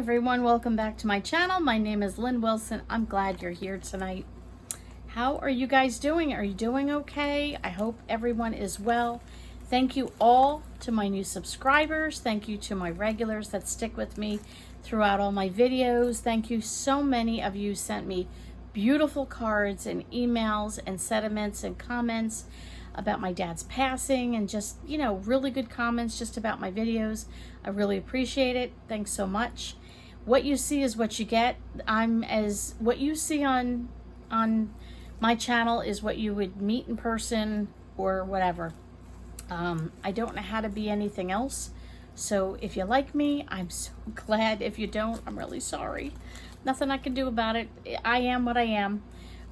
everyone, welcome back to my channel. My name is Lynn Wilson. I'm glad you're here tonight. How are you guys doing? Are you doing okay? I hope everyone is well. Thank you all to my new subscribers. Thank you to my regulars that stick with me throughout all my videos. Thank you. So many of you sent me beautiful cards and emails and sentiments and comments about my dad's passing, and just, you know, really good comments just about my videos. I really appreciate it. Thanks so much. What you see is what you get. What you see on my channel is what you would meet in person or whatever. I don't know how to be anything else. So if you like me, I'm so glad. If you don't, I'm really sorry. Nothing I can do about it. I am what I am.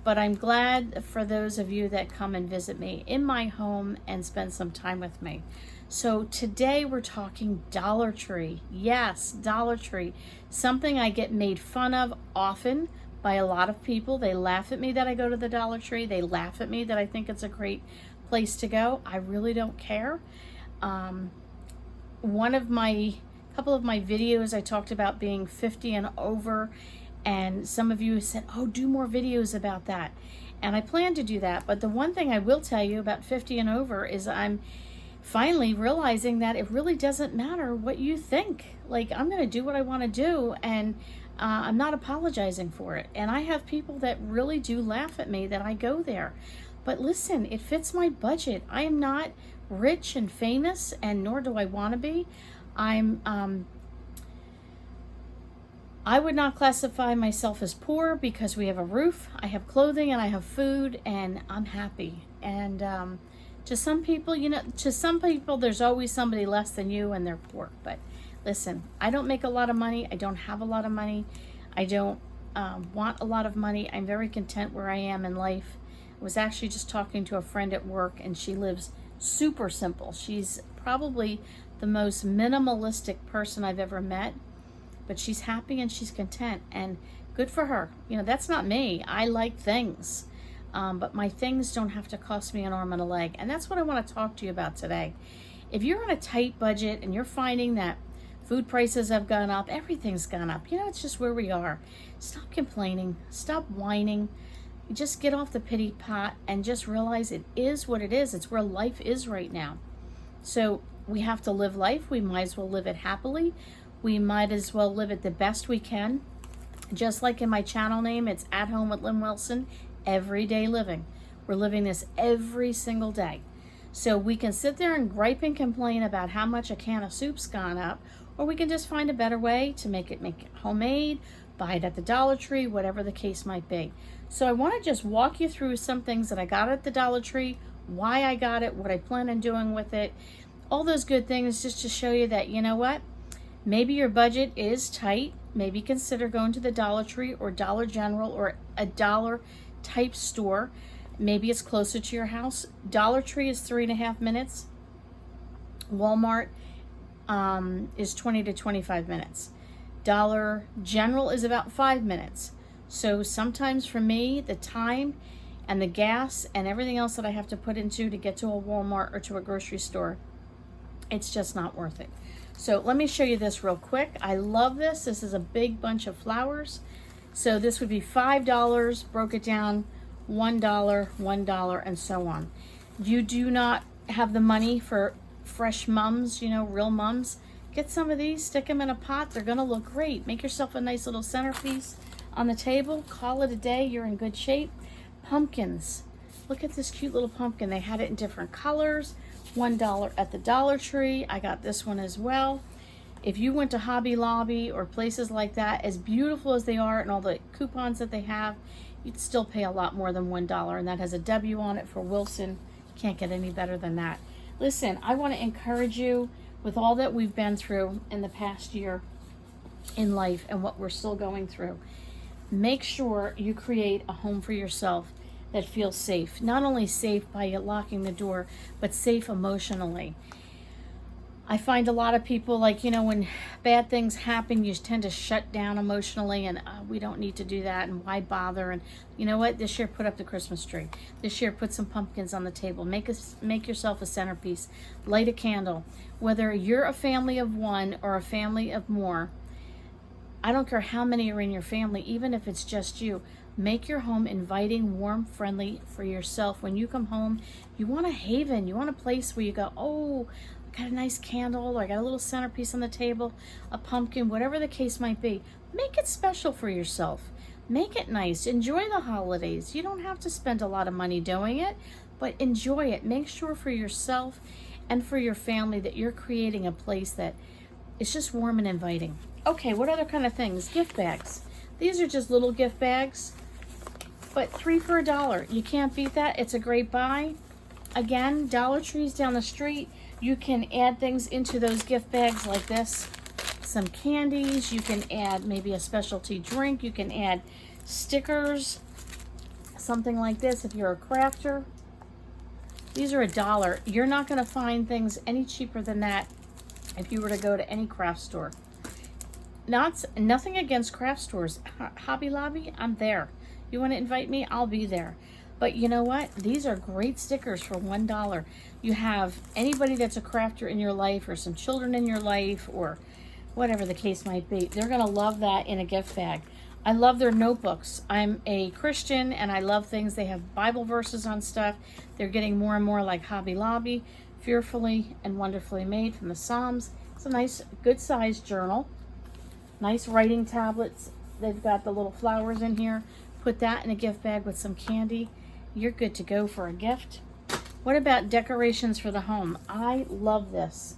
But I'm glad for those of you that come and visit me in my home and spend some time with me. So today we're talking Dollar Tree. Yes, Dollar Tree. Something I get made fun of often by a lot of people. They laugh at me that I go to the Dollar Tree. They laugh at me that I think it's a great place to go. I really don't care. Couple of my videos, I talked about being 50 and over. And some of you said, oh, do more videos about that. And I plan to do that. But the one thing I will tell you about 50 and over is I'm finally realizing that it really doesn't matter what you think. Like, I'm going to do what I want to do, and I'm not apologizing for it. And I have people that really do laugh at me that I go there. But listen, it fits my budget. I am not rich and famous, and nor do I want to be. I would not classify myself as poor because we have a roof, I have clothing, and I have food, and I'm happy. And to some people, there's always somebody less than you and they're poor. But listen, I don't make a lot of money. I don't have a lot of money. I don't want a lot of money. I'm very content where I am in life. I was actually just talking to a friend at work, and she lives super simple. She's probably the most minimalistic person I've ever met. But she's happy and she's content, and good for her. You know, that's not me. I like things, but my things don't have to cost me an arm and a leg. And that's what I want to talk to you about today. If you're on a tight budget and you're finding that food prices have gone up, everything's gone up, you know, it's just where we are. Stop complaining. Stop whining. Just get off the pity pot and just realize it is what it is. It's where life is right now. So we have to live life. We might as well live it happily. We might as well live it the best we can. Just like in my channel name, it's At Home with Lynn Wilson, everyday living. We're living this every single day. So we can sit there and gripe and complain about how much a can of soup's gone up, or we can just find a better way to make it homemade, buy it at the Dollar Tree, whatever the case might be. So I want to just walk you through some things that I got at the Dollar Tree, why I got it, what I plan on doing with it, all those good things, just to show you that, you know what? Maybe your budget is tight. Maybe consider going to the Dollar Tree or Dollar General or a dollar type store. Maybe it's closer to your house. Dollar Tree is 3.5 minutes. Walmart is 20 to 25 minutes. Dollar General is about 5 minutes. So sometimes for me, the time and the gas and everything else that I have to put into to get to a Walmart or to a grocery store, it's just not worth it. So let me show you this real quick. I love this. This is a big bunch of flowers. So this would be $5, broke it down, $1, $1, and so on. You do not have the money for fresh mums, you know, real mums. Get some of these, stick them in a pot. They're gonna look great. Make yourself a nice little centerpiece on the table. Call it a day, you're in good shape. Pumpkins. Look at this cute little pumpkin. They had it in different colors. $1 at the Dollar Tree. I got this one as well. If you went to Hobby Lobby or places like that, as beautiful as they are and all the coupons that they have, you'd still pay a lot more than $1. And that has a W on it for Wilson. Can't get any better than that. Listen, I want to encourage you with all that we've been through in the past year in life and what we're still going through. Make sure you create a home for yourself that feels safe. Not only safe by locking the door, but safe emotionally. I find a lot of people, like, you know, when bad things happen, you tend to shut down emotionally, and we don't need to do that, and why bother? And you know what? This year, put up the Christmas tree. This year, put some pumpkins on the table. Make yourself a centerpiece. Light a candle. Whether you're a family of one or a family of more, I don't care how many are in your family, even if it's just you. Make your home inviting, warm, friendly for yourself. When you come home, you want a haven. You want a place where you go, oh, I got a nice candle, or I got a little centerpiece on the table, a pumpkin, whatever the case might be. Make it special for yourself. Make it nice. Enjoy the holidays. You don't have to spend a lot of money doing it, but enjoy it. Make sure for yourself and for your family that you're creating a place that is just warm and inviting. Okay, what other kind of things? Gift bags. These are just little gift bags, but 3 for $1. You can't beat that. It's a great buy. Again, Dollar Tree's down the street. You can add things into those gift bags like this. Some candies. You can add maybe a specialty drink. You can add stickers. Something like this if you're a crafter. These are $1. You're not going to find things any cheaper than that if you were to go to any craft store. Nothing against craft stores. Hobby Lobby, I'm there. You want to invite me? I'll be there. But you know what? These are great stickers for $1. You have anybody that's a crafter in your life, or some children in your life, or whatever the case might be. They're going to love that in a gift bag. I love their notebooks. I'm a Christian and I love things. They have Bible verses on stuff. They're getting more and more like Hobby Lobby. Fearfully and wonderfully made from the Psalms. It's a nice, good sized journal. Nice writing tablets. They've got the little flowers in here. Put that in a gift bag with some candy. You're good to go for a gift. What about decorations for the home? I love this.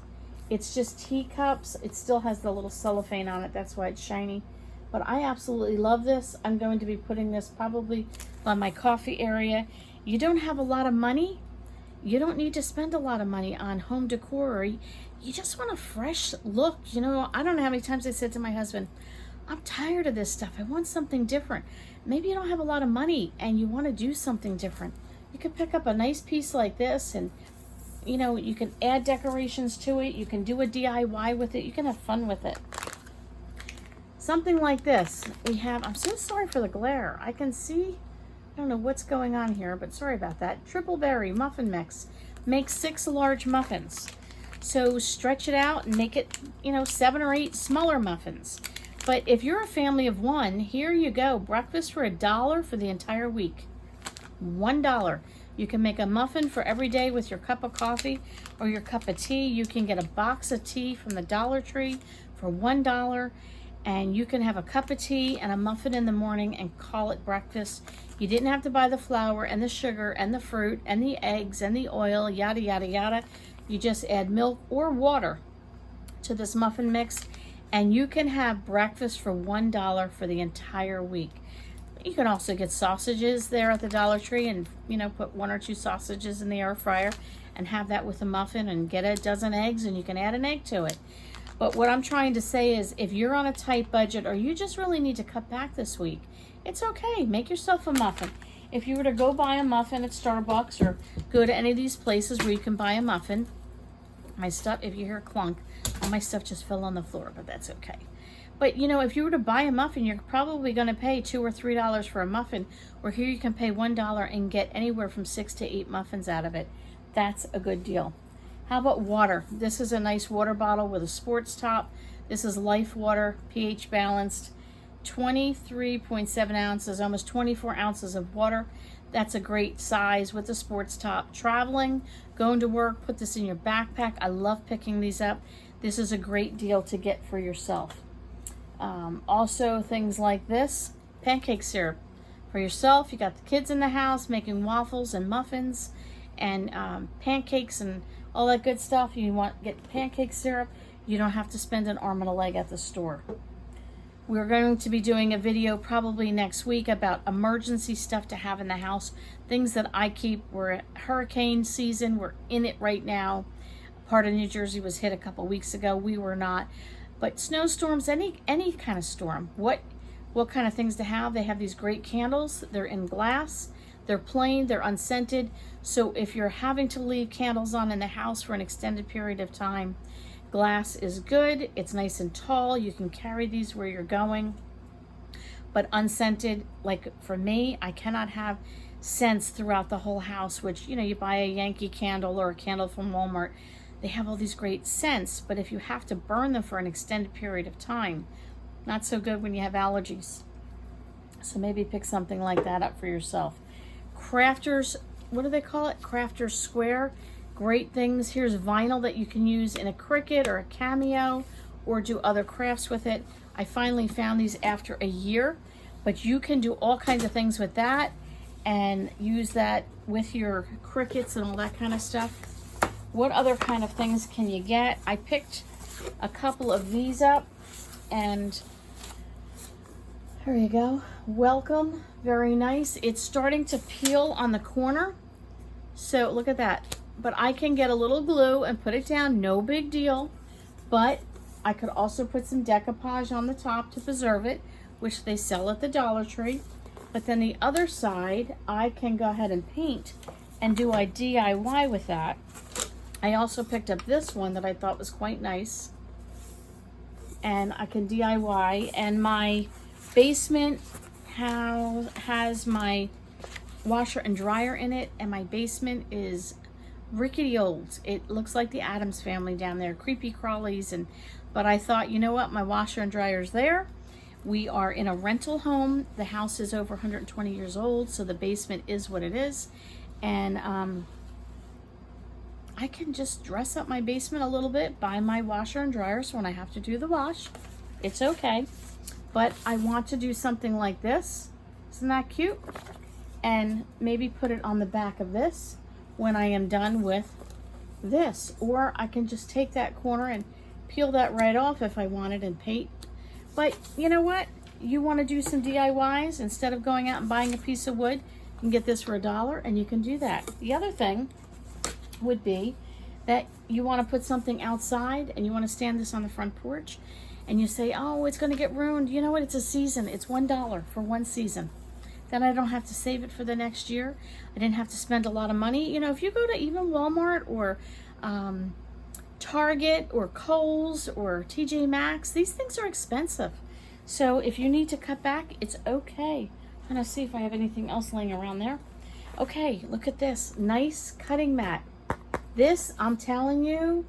It's just teacups. It still has the little cellophane on it. That's why it's shiny. But I absolutely love this. I'm going to be putting this probably on my coffee area. You don't have a lot of money. You don't need to spend a lot of money on home decor. You just want a fresh look. You know, I don't know how many times I said to my husband, I'm tired of this stuff. I want something different. Maybe you don't have a lot of money and you want to do something different. You could pick up a nice piece like this and, you know, you can add decorations to it. You can do a DIY with it. You can have fun with it. Something like this. We have, I'm so sorry for the glare. I can see, I don't know what's going on here, but sorry about that. Triple berry muffin mix. Make 6 large muffins. So stretch it out and make it, you know, 7 or 8 smaller muffins. But if you're a family of 1, here you go. Breakfast for $1 for the entire week. $1. You can make a muffin for every day with your cup of coffee or your cup of tea. You can get a box of tea from the Dollar Tree for $1. And you can have a cup of tea and a muffin in the morning and call it breakfast. You didn't have to buy the flour and the sugar and the fruit and the eggs and the oil, yada, yada, yada. You just add milk or water to this muffin mix, and you can have breakfast for $1 for the entire week. You can also get sausages there at the Dollar Tree and, you know, put 1 or 2 sausages in the air fryer and have that with a muffin, and get a dozen eggs and you can add an egg to it. But what I'm trying to say is, if you're on a tight budget or you just really need to cut back this week, it's okay. Make yourself a muffin. If you were to go buy a muffin at Starbucks or go to any of these places where you can buy a muffin, my stuff, if you hear a clunk, all my stuff just fell on the floor, but that's okay. But, you know, if you were to buy a muffin, you're probably going to pay $2 or $3 for a muffin, where here you can pay $1 and get anywhere from 6 to 8 muffins out of it. That's a good deal. How about water? This is a nice water bottle with a sports top. This is Life Water, pH balanced, 23.7 ounces, almost 24 ounces of water. That's a great size with a sports top. Traveling, going to work, put this in your backpack. I love picking these up. This is a great deal to get for yourself. Also, things like this, pancake syrup for yourself. You got the kids in the house making waffles and muffins and pancakes and all that good stuff. You want to get pancake syrup, you don't have to spend an arm and a leg at the store. We're going to be doing a video probably next week about emergency stuff to have in the house, things that I keep. We're at hurricane season, we're in it right now. Part of New Jersey was hit a couple weeks ago, we were not. But snowstorms, any kind of storm, what kind of things to have? They have these great candles. They're in glass, they're plain, they're unscented. So if you're having to leave candles on in the house for an extended period of time, glass is good. It's nice and tall. You can carry these where you're going. But unscented, like for me, I cannot have scents throughout the whole house, which, you know, you buy a Yankee candle or a candle from Walmart. They have all these great scents, but if you have to burn them for an extended period of time, Not so good when you have allergies. So maybe pick something like that up for yourself. Crafters, what do they call it? Crafters Square. Great things. Here's vinyl that you can use in a Cricut or a Cameo or do other crafts with it. I finally found these after a year, but you can do all kinds of things with that and use that with your Cricuts and all that kind of stuff. What other kind of things can you get? I picked a couple of these up, and there you go. Welcome. Very nice. It's starting to peel on the corner. So look at that. But I can get a little glue and put it down. No big deal. But I could also put some decoupage on the top to preserve it, which they sell at the Dollar Tree. But then the other side, I can go ahead and paint and do a DIY with that. I also picked up this one that I thought was quite nice. And I can DIY. And my basement has my washer and dryer in it. And my basement is rickety old. It looks like the Addams Family down there. Creepy crawlies. But I thought, you know what? My washer and dryer's there. We are in a rental home. The house is over 120 years old, so the basement is what it is. And I can just dress up my basement a little bit, buy my washer and dryer, so when I have to do the wash, it's okay. But I want to do something like this. Isn't that cute? And maybe put it on the back of this when I am done with this. Or I can just take that corner and peel that right off if I wanted and paint. But you know what? You want to do some DIYs instead of going out and buying a piece of wood, you can get this for $1 and you can do that. The other thing would be that you want to put something outside and you want to stand this on the front porch and you say, oh, it's going to get ruined. You know what? It's a season. It's $1 for one season. Then I don't have to save it for the next year. I didn't have to spend a lot of money. You know, if you go to even Walmart or Target or Kohl's or TJ Maxx, these things are expensive. So if you need to cut back, it's okay. I'm gonna see if I have anything else laying around there. Okay, look at this nice cutting mat. This, I'm telling you,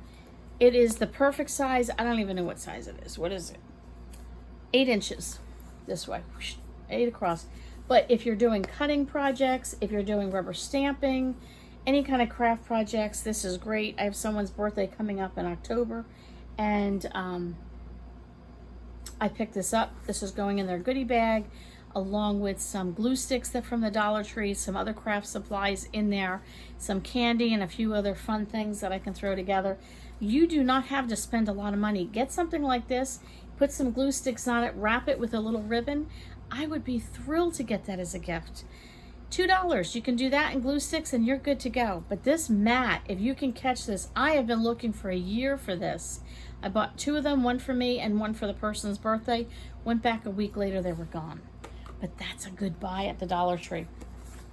it is the perfect size. I don't even know what size it is. What is it? 8 inches this way, 8 across. But if you're doing cutting projects, if you're doing rubber stamping, any kind of craft projects, this is great. I have someone's birthday coming up in October, and I picked this up. This is going in their goodie bag, along with some glue sticks that from the Dollar Tree, some other craft supplies in there, some candy, and a few other fun things that I can throw together. You do not have to spend a lot of money. Get something like this, put some glue sticks on it, wrap it with a little ribbon. I would be thrilled to get that as a gift. $2, you can do that and glue sticks and you're good to go. But this mat, if you can catch this, I have been looking for a year for this. I bought 2 of them, one for me and one for the person's birthday. Went back a week later, they were gone. But that's a good buy at the Dollar Tree.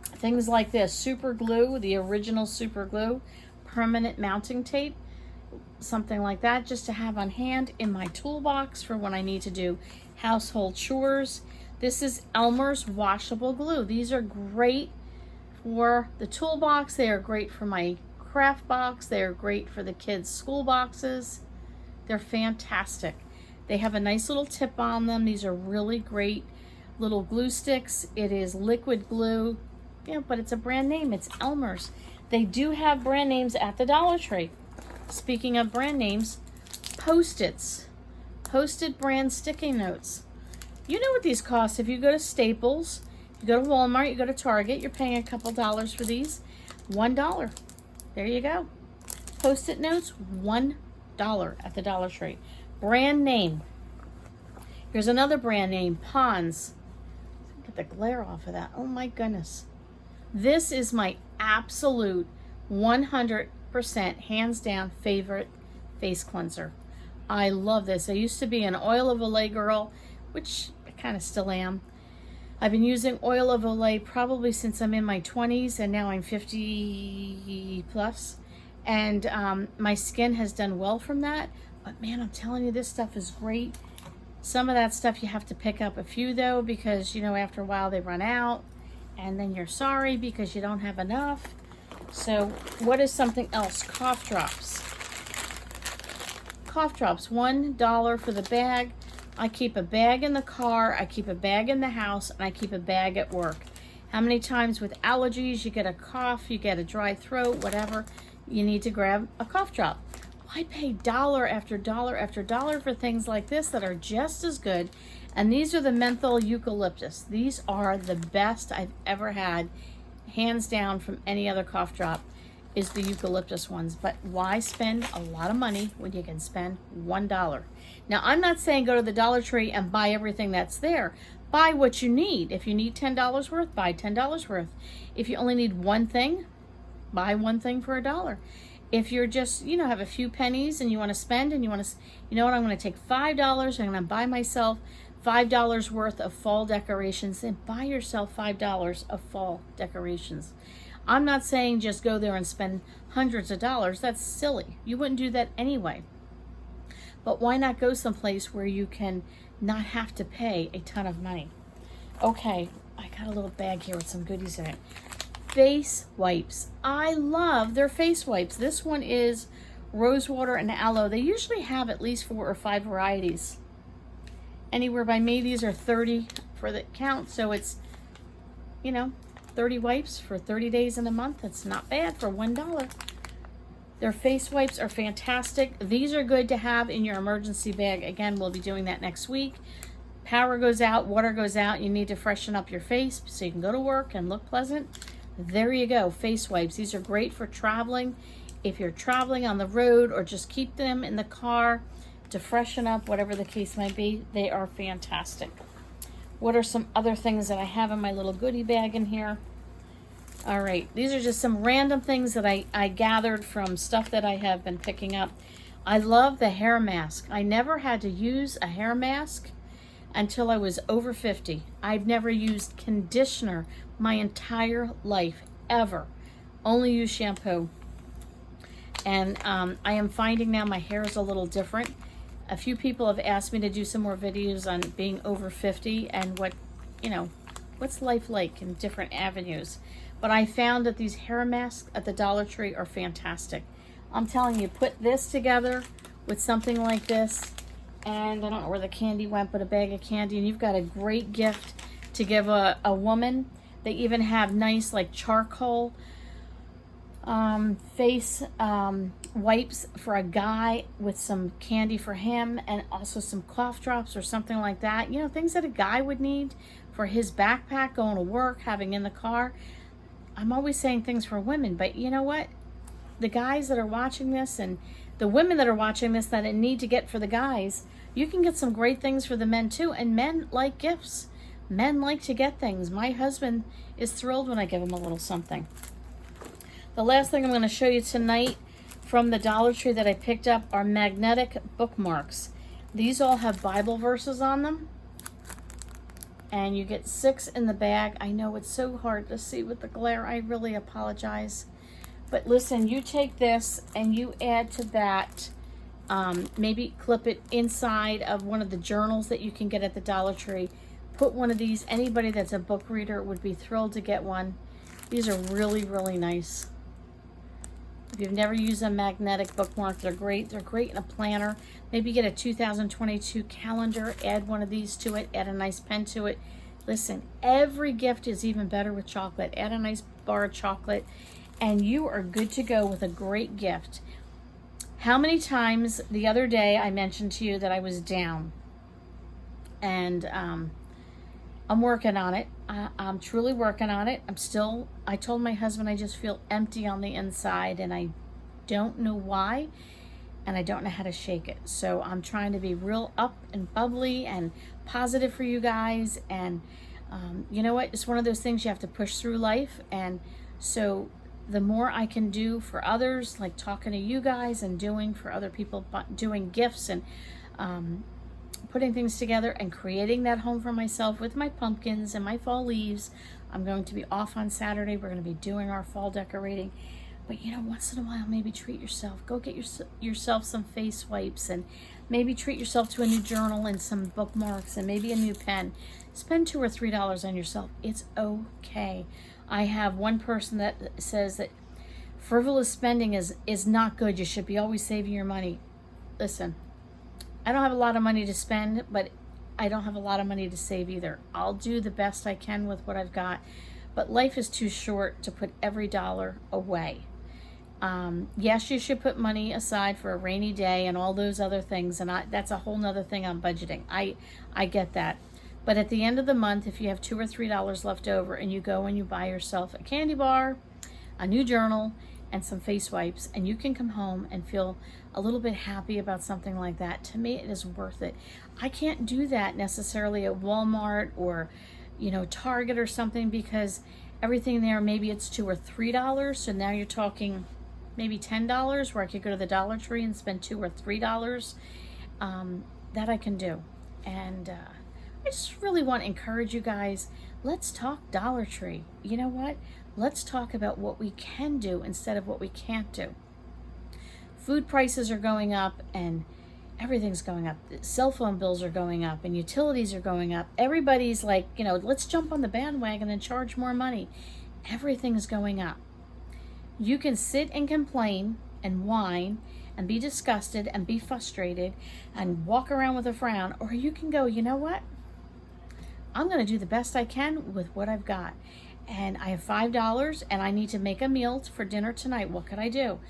Things like this, super glue, the original super glue, permanent mounting tape, something like that just to have on hand in my toolbox for when I need to do household chores. This is Elmer's washable glue. These are great for the toolbox. They are great for my craft box. They are great for the kids' school boxes. They're fantastic. They have a nice little tip on them. These are really great little glue sticks. It is liquid glue, but it's a brand name. It's Elmer's. They do have brand names at the Dollar Tree. Speaking of brand names, Post-its. Post-it brand sticky notes. You know what these cost. If you go to Staples, you go to Walmart, you go to Target, you're paying a couple dollars for these. $1. There you go. Post-it notes, $1 at the Dollar Tree. Brand name. Here's another brand name, Pond's. Get the glare off of that. Oh my goodness. This is my absolute 100% hands down favorite face cleanser. I love this. I used to be an oil of Olay girl, which I kind of still am. I've been using oil of Olay probably since I'm in my 20s, and now I'm 50 plus. And my skin has done well from that. But man, I'm telling you, this stuff is great. Some of that stuff you have to pick up a few though, because after a while they run out, and then you're sorry because you don't have enough. So what is something else? Cough drops. Cough drops, $1 for the bag. I keep a bag in the car, I keep a bag in the house, and I keep a bag at work. How many times with allergies, you get a cough, you get a dry throat, whatever, you need to grab a cough drop. Why pay dollar after dollar after dollar for things like this that are just as good? And these are the menthol eucalyptus. These are the best I've ever had, hands down, from any other cough drop, is the eucalyptus ones. But why spend a lot of money when you can spend $1? Now, I'm not saying go to the Dollar Tree and buy everything that's there. Buy what you need. If you need $10 worth, buy $10 worth. If you only need one thing, buy one thing for $1. If you're just, you know, have a few pennies and you want to spend and you want to, you know what, I'm going to take $5, I'm going to buy myself $5 worth of fall decorations, and buy yourself $5 of fall decorations. I'm not saying just go there and spend hundreds of dollars. That's silly. You wouldn't do that anyway. But why not go someplace where you can not have to pay a ton of money? Okay, I got a little bag here with some goodies in it. Face wipes. I love their face wipes. This one is rosewater and aloe. They usually have at least 4 or 5 varieties. Anywhere by me, these are 30 for the count. So it's, you know, 30 wipes for 30 days in a month. It's not bad for $1. Their face wipes are fantastic. These are good to have in your emergency bag. Again, we'll be doing that next week. Power goes out, water goes out. You need to freshen up your face so you can go to work and look pleasant. There you go, face wipes. These are great for traveling. If you're traveling on the road, or just keep them in the car to freshen up, whatever the case might be, they are fantastic. What are some other things that I have in my little goodie bag in here? All right, these are just some random things that I gathered from stuff that I have been picking up. I love the hair mask. I never had to use a hair mask until I was over 50. I've never used conditioner my entire life, ever. Only use shampoo. And I am finding now my hair is a little different. A few people have asked me to do some more videos on being over 50 and what, you know, what's life like in different avenues. But I found that these hair masks at the Dollar Tree are fantastic. I'm telling you, put this together with something like this, and I don't know where the candy went, but a bag of candy, and you've got a great gift to give a woman. They even have nice, like, charcoal face wipes for a guy, with some candy for him, and also some cough drops or something like that. You know, things that a guy would need for his backpack, going to work, having in the car. I'm always saying things for women, but you know what? The guys that are watching this, and the women that are watching this that need to get for the guys, you can get some great things for the men too. And men like gifts. Men like to get things. My husband is thrilled when I give him a little something. The last thing I'm going to show you tonight from the Dollar Tree that I picked up are magnetic bookmarks. These all have Bible verses on them. And you get 6 in the bag. I know it's so hard to see with the glare. I really apologize. But listen, you take this and you add to that, maybe clip it inside of one of the journals that you can get at the Dollar Tree. Put one of these. Anybody that's a book reader would be thrilled to get one. These are really, really nice. If you've never used a magnetic bookmark, they're great. They're great in a planner. Maybe get a 2022 calendar, add one of these to it, add a nice pen to it. Listen, every gift is even better with chocolate. Add a nice bar of chocolate, and you are good to go with a great gift. How many times the other day I mentioned to you that I was down, and I'm working on it. I'm truly working on it. I told my husband I just feel empty on the inside, and I don't know why, and I don't know how to shake it. So I'm trying to be real up and bubbly and positive for you guys. And you know what? It's one of those things you have to push through life. And so the more I can do for others, like talking to you guys and doing for other people, doing gifts and putting things together and creating that home for myself with my pumpkins and my fall leaves. I'm going to be off on Saturday. We're going to be doing our fall decorating. But you know, once in a while, maybe treat yourself. Go get yourself some face wipes, and maybe treat yourself to a new journal and some bookmarks and maybe a new pen. Spend $2 or $3 on yourself. It's okay. I have one person that says that frivolous spending is not good. You should be always saving your money. Listen, I don't have a lot of money to spend, but I don't have a lot of money to save either. I'll do the best I can with what I've got, but life is too short to put every dollar away. Yes, you should put money aside for a rainy day and all those other things, and that's a whole nother thing on budgeting. I get that. But at the end of the month, if you have $2 or $3 left over and you go and you buy yourself a candy bar, a new journal, and some face wipes, and you can come home and feel a little bit happy about something like that, to me it is worth it. I can't do that necessarily at Walmart or, you know, Target or something, because everything there, maybe it's $2 or $3, so now you're talking maybe $10, where I could go to the Dollar Tree and spend $2 or $3. That I can do. And I just really want to encourage you guys, let's talk Dollar Tree. You know what? Let's talk about what we can do instead of what we can't do. Food prices are going up and everything's going up. Cell phone bills are going up and utilities are going up. Everybody's like, you know, let's jump on the bandwagon and charge more money. Everything's going up. You can sit and complain and whine and be disgusted and be frustrated and walk around with a frown, or you can go, you know what? I'm going to do the best I can with what I've got. And I have $5 and I need to make a meal for dinner tonight. What could I do?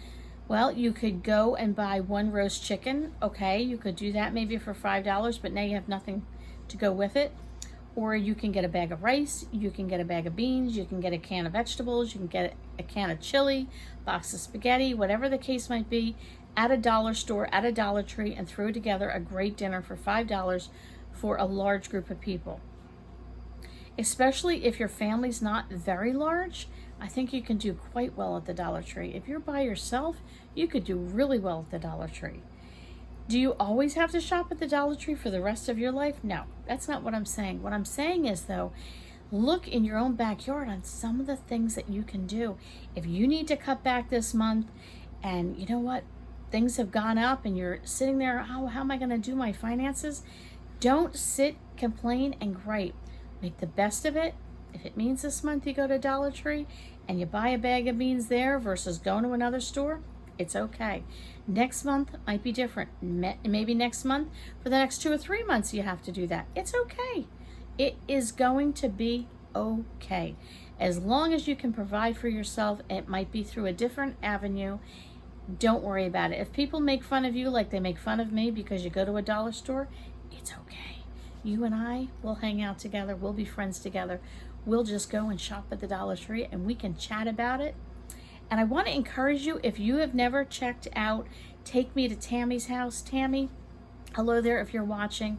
Well, you could go and buy one roast chicken. Okay, you could do that maybe for $5, but now you have nothing to go with it. Or you can get a bag of rice, you can get a bag of beans, you can get a can of vegetables, you can get a can of chili, box of spaghetti, whatever the case might be, at a dollar store, at a Dollar Tree, and throw together a great dinner for $5 for a large group of people. Especially if your family's not very large, I think you can do quite well at the Dollar Tree. If you're by yourself, you could do really well at the Dollar Tree. Do you always have to shop at the Dollar Tree for the rest of your life? No, that's not what I'm saying. What I'm saying is, though, look in your own backyard on some of the things that you can do. If you need to cut back this month and you know what, things have gone up and you're sitting there, how am I going to do my finances? Don't sit, complain, and gripe. Make the best of it. If it means this month you go to Dollar Tree and you buy a bag of beans there versus going to another store, it's okay. Next month might be different. Maybe next month, for the next 2 or 3 months, you have to do that. It's okay. It is going to be okay. As long as you can provide for yourself, it might be through a different avenue. Don't worry about it. If people make fun of you like they make fun of me because you go to a dollar store, it's okay. You and I will hang out together. We'll be friends together. We'll just go and shop at the Dollar Tree and we can chat about it. And I want to encourage you, if you have never checked out Take Me to Tammy's House. Tammy, hello there if you're watching.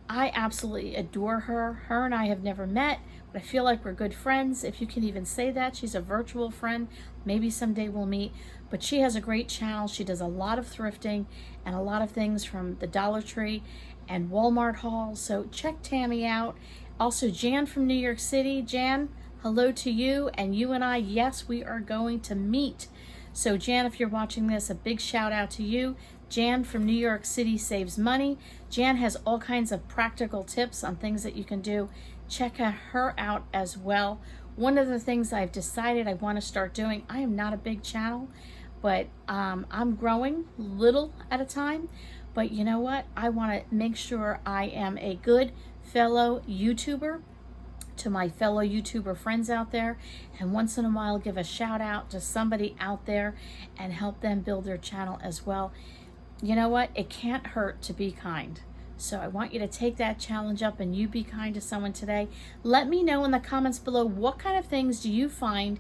I absolutely adore her. Her and I have never met, but I feel like we're good friends. If you can even say that, she's a virtual friend. Maybe someday we'll meet. But she has a great channel. She does a lot of thrifting and a lot of things from the Dollar Tree and Walmart hauls. So check Tammy out. Also, Jan from New York City. Jan, hello to you. And you and I, yes, we are going to meet. So Jan, if you're watching this, a big shout out to you. Jan from New York City saves money. Jan has all kinds of practical tips on things that you can do. Check her out as well. One of the things I've decided I want to start doing, I am not a big channel, but I'm growing little at a time. But you know what? I want to make sure I am a good fellow YouTuber to my fellow YouTuber friends out there, and once in a while give a shout out to somebody out there and help them build their channel as well. You know what? It can't hurt to be kind. So I want you to take that challenge up and you be kind to someone today. Let me know in the comments below, what kind of things do you find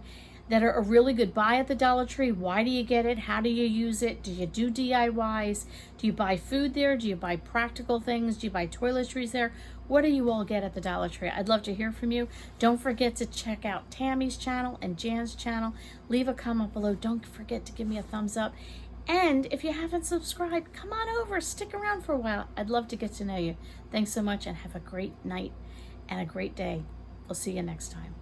that are a really good buy at the Dollar Tree? Why do you get it? How do you use it? Do you do DIYs? Do you buy food there? Do you buy practical things? Do you buy toiletries there? What do you all get at the Dollar Tree? I'd love to hear from you. Don't forget to check out Tammy's channel and Jan's channel. Leave a comment below. Don't forget to give me a thumbs up. And if you haven't subscribed, come on over. Stick around for a while. I'd love to get to know you. Thanks so much and have a great night and a great day. We'll see you next time.